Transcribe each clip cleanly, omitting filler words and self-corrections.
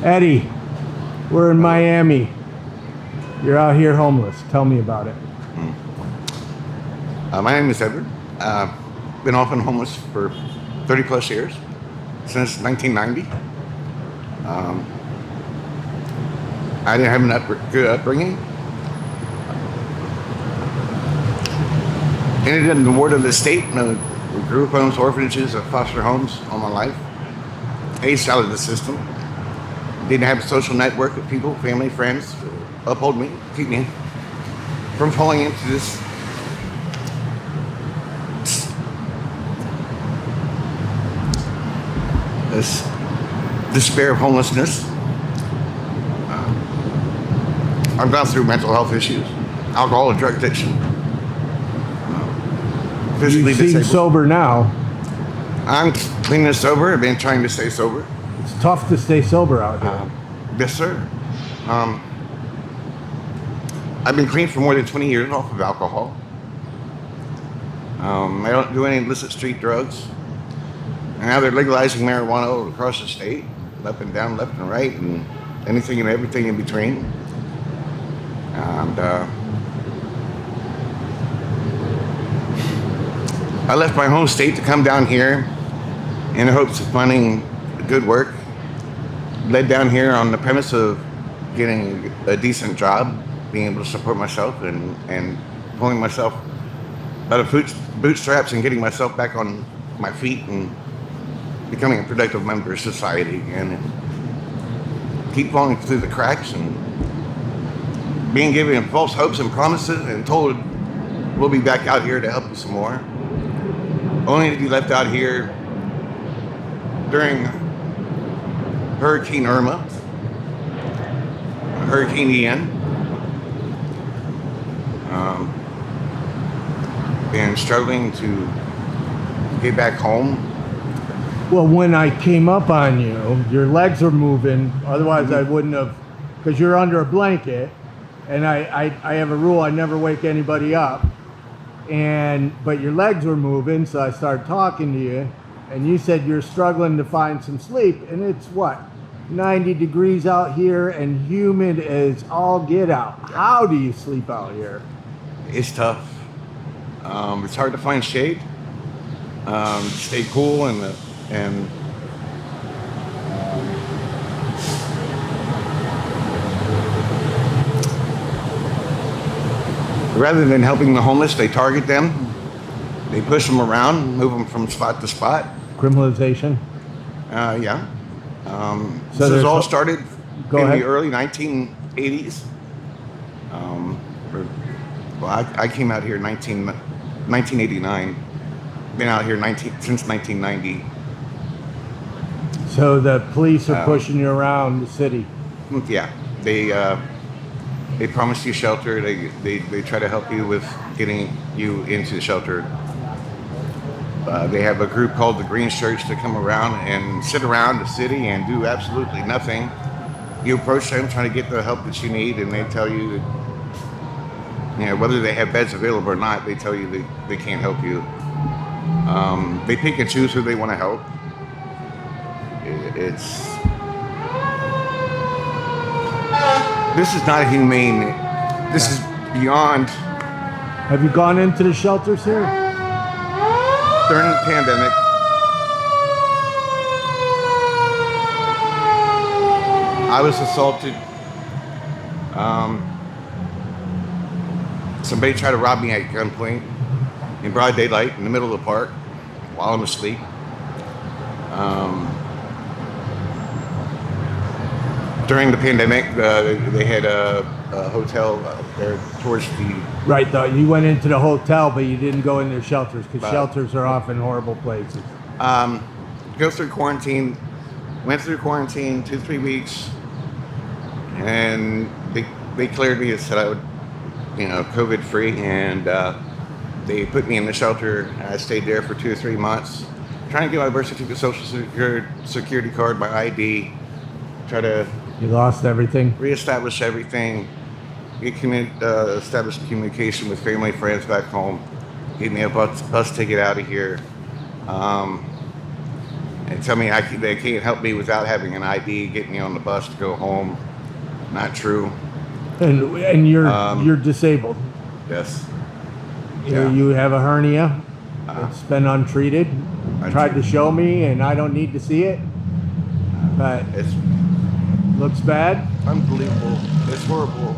Eddie, we're in Miami. You're out here homeless. Tell me about it. My name is Edward. Been off and homeless for 30 plus years, since 1990. I didn't have an good upbringing. Ended in the ward of the state, group homes, orphanages, and foster homes all my life. Aged out of the system. Didn't have a social network of people, family, friends to uphold me, keep me from falling into this despair of homelessness. I've gone through mental health issues, alcohol and drug addiction. You seem sober now. I'm clean and sober. I've been trying to stay sober. It's tough to stay sober out here. Yes, sir. I've been clean for more than 20 years off of alcohol. I don't do any illicit street drugs. And now they're legalizing marijuana all across the state, up and down, left and right, and anything and everything in between. And I left my home state to come down here in the hopes of finding good work. Led down here on the premise of getting a decent job, being able to support myself and pulling myself out of bootstraps and getting myself back on my feet and becoming a productive member of society, and keep falling through the cracks and being given false hopes and promises and told we'll be back out here to help you some more, only to be left out here during Hurricane Irma, Hurricane Ian, and struggling to get back home. Well, when I came up on you, your legs were moving. Otherwise, I wouldn't have, because you're under a blanket, and I have a rule: I never wake anybody up. But your legs were moving, so I started talking to you, and you said you're struggling to find some sleep, and it's what, 90 degrees out here and humid as all get out. How do you sleep out here? It's tough. It's hard to find shade, stay cool, and rather than helping the homeless, they target them. They push them around, move them from spot to spot. Criminalization? Yeah. So this all started in ahead. the early 1980s. I came out here in 1989. Been out here since 1990. So the police are pushing you around the city. Yeah, they promise you shelter. They try to help you with getting you into the shelter. They have a group called the Green Shirts that come around and sit around the city and do absolutely nothing. You approach them trying to get the help that you need, and they tell you that, whether they have beds available or not, they tell you they can't help you. They pick and choose who they want to help. This is not humane. This is beyond. Have you gone into the shelters here? During the pandemic, I was assaulted. Somebody tried to rob me at gunpoint in broad daylight in the middle of the park while I'm asleep. During the pandemic, they had a hotel there towards the... Right, though. You went into the hotel, but you didn't go into the shelters, because shelters are often horrible places. Go through quarantine. Went through quarantine 2-3 weeks, and they cleared me and said I would, COVID free, and they put me in the shelter. I stayed there for 2 or 3 months, trying to get my birth certificate, social security card, my ID, try to... You lost everything? Reestablish everything. Establish communication with family, friends back home. Gave me a bus ticket out of here. and tell me they can't help me without having an ID, get me on the bus to go home. Not true. And you're Um, disabled. Yes. You have a hernia. Uh, It's been untreated. Tried to show me, and I don't need to see it. But It's looks bad. unbelievable. It's horrible.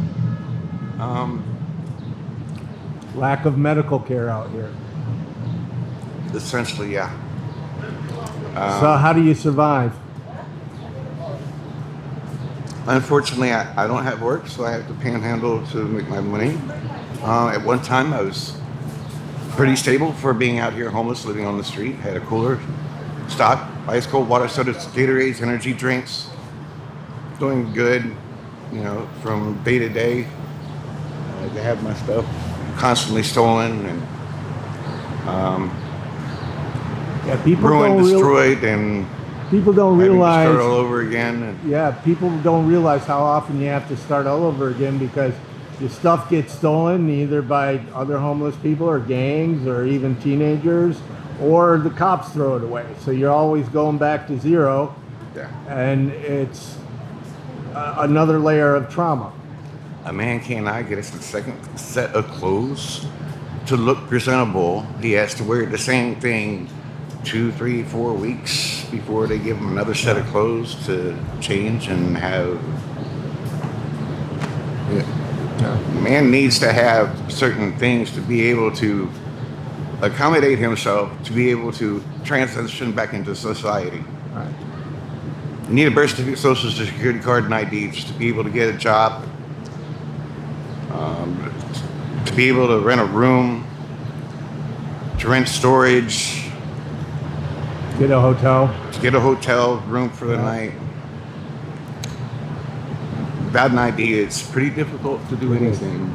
Lack of medical care out here. Essentially, yeah. So how do you survive? Unfortunately, I don't have work, so I have to panhandle to make my money. At one time, I was pretty stable for being out here homeless, living on the street. Had a cooler, stocked ice cold water sodas, Gatorades, energy drinks. Doing good, from day to day. To have my stuff constantly stolen and Yeah, people ruined, don't destroyed, and people don't having to realize. start all over again. And Yeah, people don't realize how often you have to start all over again because your stuff gets stolen either by other homeless people or gangs or even teenagers, or the cops throw it away. So you're always going back to zero, yeah. and it's another layer of trauma. A man cannot get a second set of clothes to look presentable. He has to wear the same thing 2, 3, 4 weeks before they give him another set of clothes to change and have. Man needs to have certain things to be able to accommodate himself, to be able to transition back into society. Right. You need a birth certificate, social security card, and ID just to be able to get a job, to be able to rent a room, to rent storage, Get a hotel. to get a hotel room for the night. Without an ID, it's pretty difficult to do anything.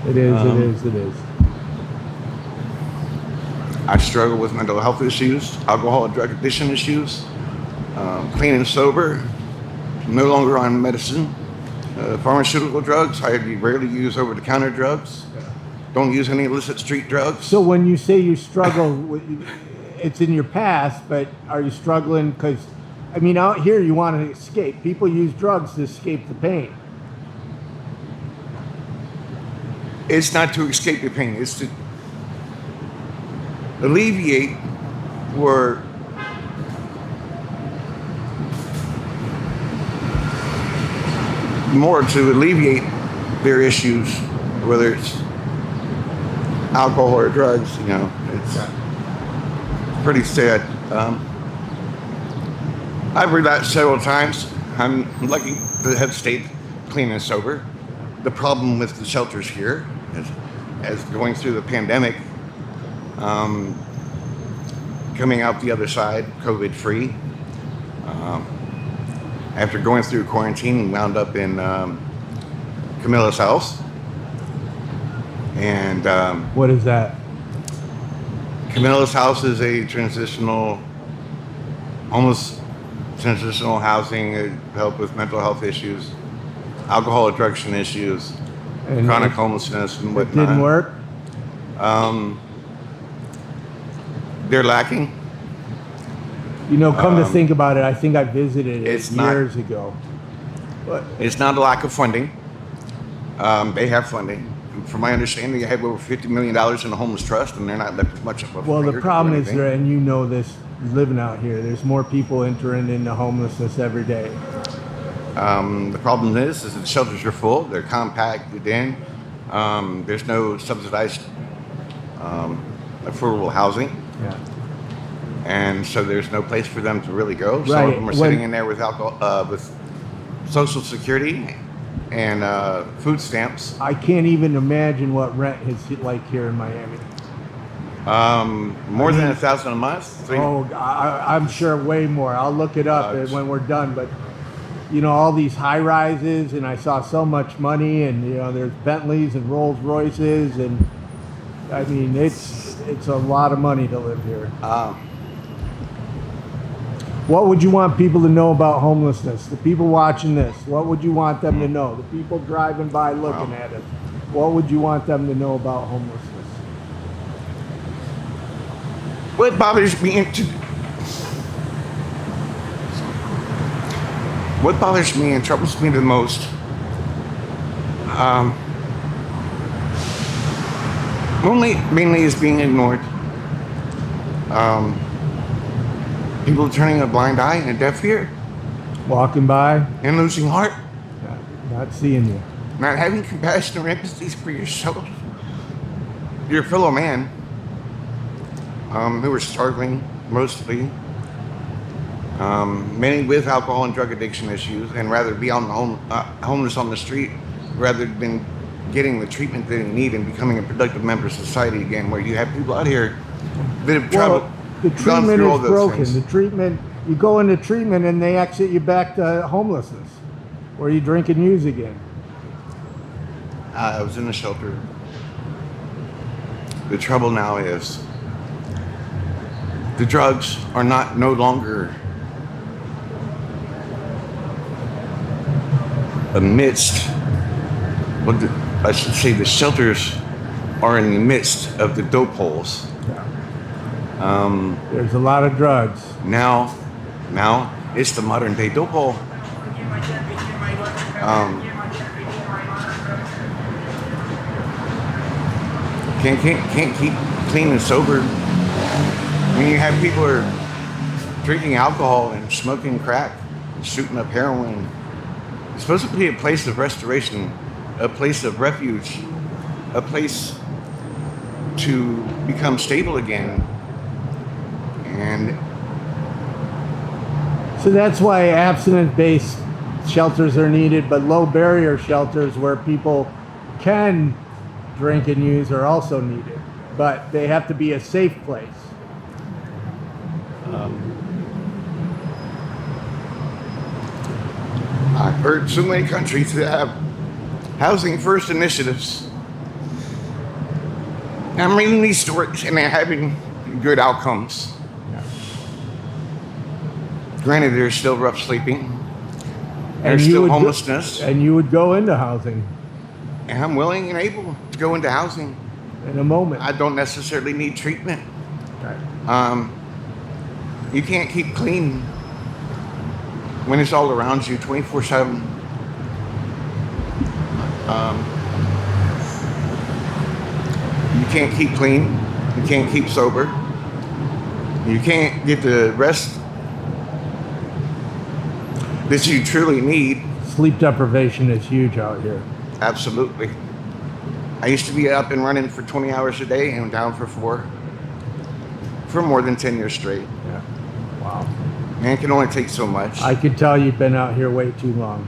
It is. It is. I struggle with mental health issues, alcohol and drug addiction issues, clean and sober, no longer on medicine, pharmaceutical drugs. I rarely use over-the-counter drugs. Don't use any illicit street drugs. So when you say you struggle, it's in your past, but are you struggling because, out here you want to escape. People use drugs to escape the pain. It's not to escape the pain. It's to alleviate or more to alleviate their issues, whether it's alcohol or drugs. It's pretty sad. I've relapsed several times. I'm lucky to have stayed clean and sober. The problem with the shelters here is, as going through the pandemic, coming out the other side, COVID-free. After going through quarantine, we wound up in Camilla's house. And What is that? Camilla's house is a almost transitional housing, help with mental health issues, alcohol addiction issues, And chronic homelessness, and It whatnot. didn't work. They're lacking. Come to think about it, I think I visited it It's not- years ago. But It's not a lack of funding. They have funding. From my understanding, they have over $50 million in the homeless trust, and they're not left with much of a well, finger the to problem do is, anything. and you know this, living out here, there's more people entering into homelessness every day. The problem is that the shelters are full. They're compacted in. There's no subsidized affordable housing, Yeah. and so there's no place for them to really go. Some Right. of them are sitting in there with alcohol, with Social Security and food stamps. I can't even imagine what rent is like here in Miami. More than $1,000 a month. Oh, I'm sure way more. I'll look it up when we're done. But all these high rises, and I saw so much money, and there's Bentleys and Rolls Royces, and it's a lot of money to live here. What would you want people to know about homelessness? The people watching this, what would you want them to know? The people driving by looking at us, what would you want them to know about homelessness? What bothers me What bothers me and troubles me the most, um, mainly is being ignored. People turning a blind eye and a deaf ear Walking by, and losing heart, not seeing you. not having compassion or empathy for yourself, your fellow man, who are struggling mostly, many with alcohol and drug addiction issues, and rather be on the homeless on the street rather than getting the treatment they need and becoming a productive member of society again, where you have people out here that have traveled. Well, the gone treatment through all is those broken. things. The treatment, you go into treatment and they exit you back to homelessness, where you drink and use again. I was in a shelter. The trouble now is the drugs are no longer amidst, I should say the shelters are in the midst of the dope holes. There's a lot of drugs. Now it's the modern day dope hole. Can't keep clean and sober. When you have people who are drinking alcohol and smoking crack, and shooting up heroin, it's supposed to be a place of restoration, a place of refuge, a place to become stable again. And So that's why abstinence-based shelters are needed, but low-barrier shelters where people can drink and use are also needed. But they have to be a safe place. I've heard so many countries that have housing first initiatives. I'm reading these stories and they're having good outcomes. Granted, there's still rough sleeping. There's you still would homelessness. And you would go into housing And I'm willing and able to go into housing. in a moment. I don't necessarily need treatment. Right. You can't keep clean when it's all around you 24/7. You can't keep clean. You can't keep sober. You can't get the rest that you truly need. Sleep deprivation is huge out here. Absolutely. I used to be up and running for 20 hours a day and down for 4 for more than 10 years straight. Yeah. Wow. Man, it can only take so much. I could tell you've been out here way too long.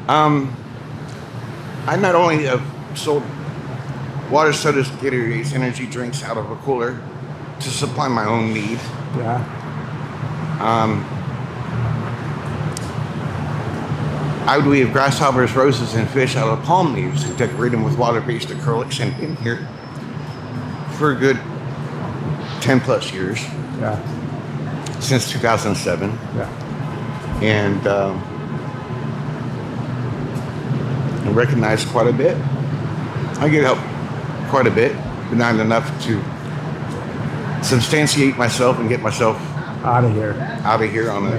I not only have sold water, sodas, Gatorades, energy drinks out of a cooler to supply my own need. Yeah. I would weave grasshoppers, roses, and fish out of palm leaves and decorate them with water-based acrylics and been here for a good 10 plus years, Yeah. since 2007. Yeah. And I recognize quite a bit. I get help quite a bit, but not enough to substantiate myself and get myself Out of here. out of here on a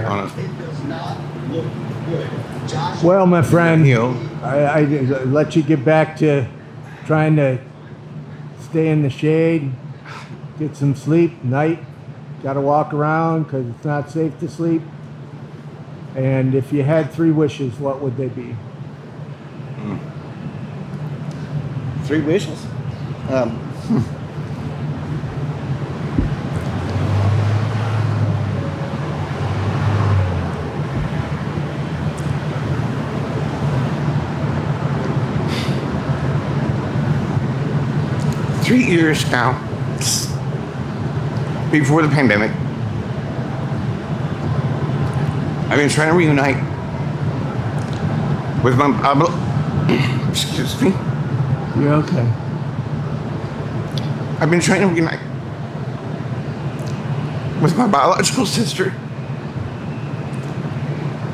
Well, my friend, you know. I let you get back to trying to stay in the shade, get some sleep. Night, got to walk around because it's not safe to sleep. And if you had 3 wishes, what would they be? 3 wishes. 3 years now, before the pandemic, I've been trying to reunite with my excuse me. You're okay. I've been trying to reunite with my biological sister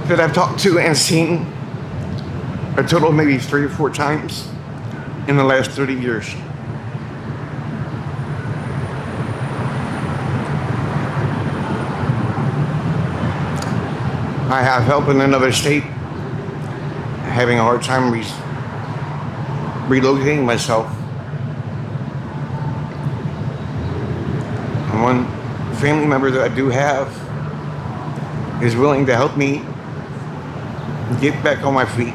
that I've talked to and seen a total of maybe 3 or 4 times in the last 30 years. I have help in another state having a hard time relocating myself. And one family member that I do have is willing to help me get back on my feet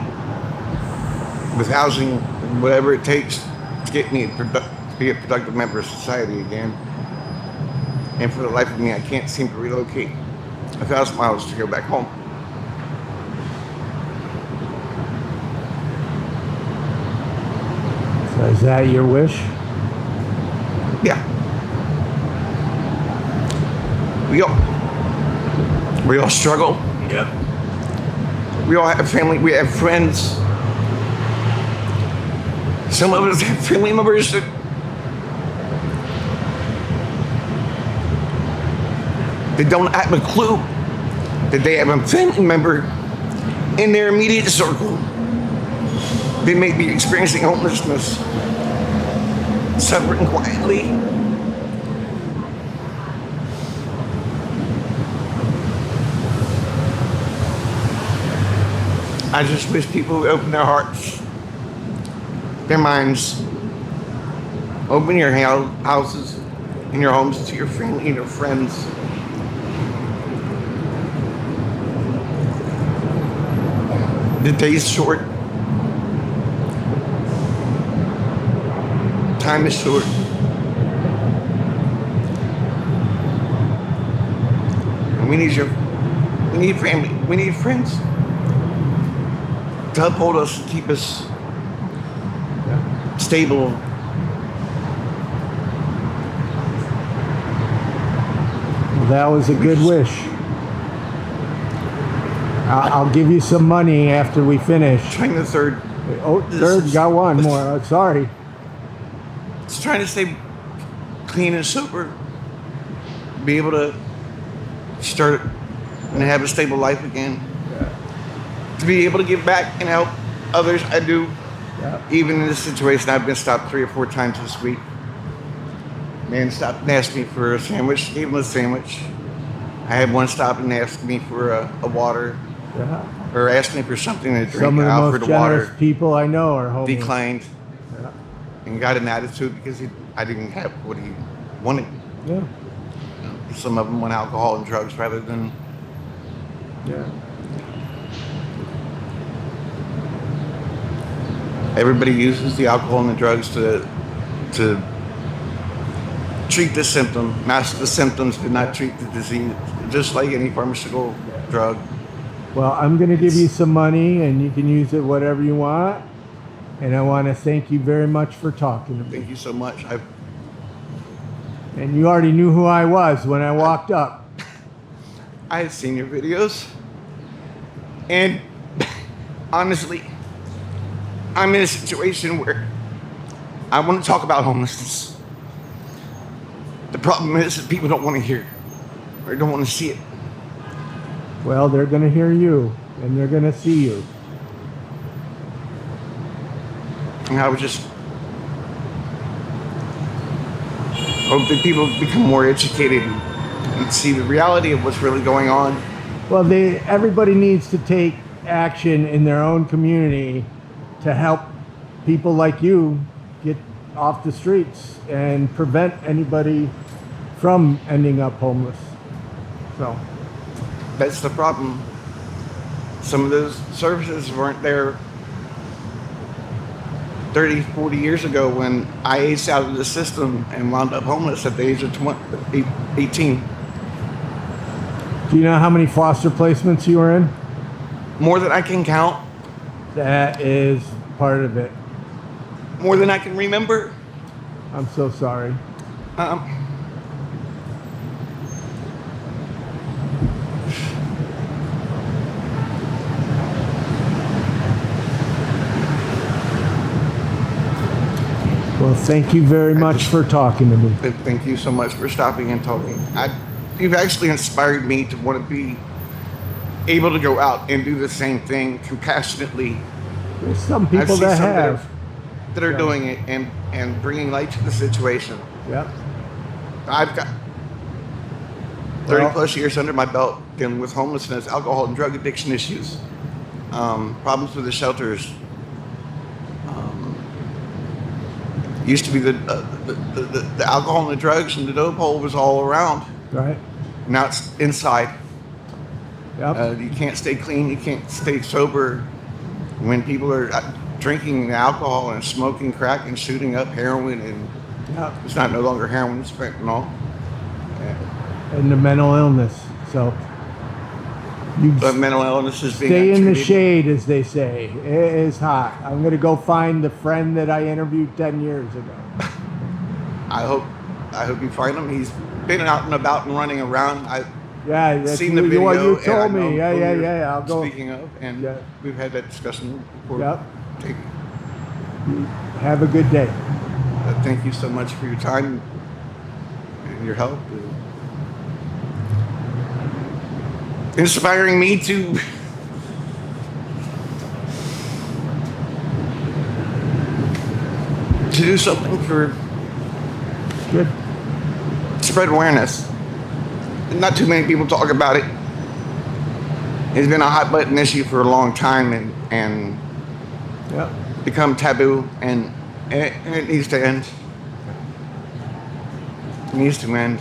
with housing, whatever it takes to get me to be a productive member of society again. And for the life of me, I can't seem to relocate 1,000 miles to go back home. So is that your wish? Yeah. We all struggle. Yeah. We all have family. We have friends. Some of us have family members that don't have a clue that they have a family member in their immediate circle. They may be experiencing homelessness, suffering quietly. I just wish people would open their hearts, their minds, open your houses and your homes to your family and your friends. The day's short. Time is short. And we need family, we need friends to uphold us, keep us stable. Well, that was a good wish. I'll give you some money after we finish. Trying the third. Oh, third, got one more. Sorry. It's trying to stay clean and sober. Be able to start and have a stable life again. To be able to give back and help others, I do. Yeah. Even in this situation, I've been stopped 3 or 4 times this week. Man stopped and asked me for a sandwich, gave him a sandwich. I had one stop and asked me for a water. Yeah. Or asked me for something to drink. Some of the I most offered generous water. people I know are homeless. Declined. Yeah. And got an attitude because I didn't have what he wanted. Yeah. Some of them want alcohol and drugs rather than. Yeah. Everybody uses the alcohol and the drugs to treat the symptom, mask the symptoms, but not treat the disease, just like any pharmaceutical drug. Well, I'm going to give you some money, and you can use it whatever you want. And I want to thank you very much for talking to me. Thank you so much. And you already knew who I was when I walked up. I had seen your videos, and honestly, I'm in a situation where I want to talk about homelessness. The problem is that people don't want to hear or don't want to see it. Well, they're going to hear you, and they're going to see you. And I would just hope that people become more educated and see the reality of what's really going on. Well, everybody needs to take action in their own community to help people like you get off the streets and prevent anybody from ending up homeless. So That's the problem. Some of those services weren't there 30, 40 years ago when I aged out of the system and wound up homeless at the age of 18. do you know how many foster placements you were in? More than I can count. That is part of it. More than I can remember. I'm so sorry. Well, thank you very much for talking to me. Thank you so much for stopping and talking. You've actually inspired me to want to be able to go out and do the same thing compassionately. There's some people that have. That are doing it and bringing light to the situation. Yep. I've got 30 plus years under my belt dealing with homelessness, alcohol and drug addiction issues. problems with the shelters. Used to be the alcohol and the drugs and the dope hole was all around. Right. Now it's inside. Yep. You can't stay clean. You can't stay sober when people are drinking alcohol and smoking crack and shooting up heroin, and Yep. it's not no longer heroin, it's fentanyl. And the mental illness. So you But mental illness is being stay in the untreated. shade, as they say. It is hot. I'm going to go find the friend that I interviewed 10 years ago. I hope you find him. He's been out and about and running around. I've Yeah, that's seen the what video. you and I told know me. Yeah, who yeah, you're yeah. I'll go. Speaking of, and Yeah. we've had that discussion before. Yep. Take- Have a good day. Thank you so much for your time and your help. Inspiring me to do something for Good. spread awareness. Not too many people talk about it. It's been a hot button issue for a long time, and Yep. become taboo, and it needs to end. It needs to end.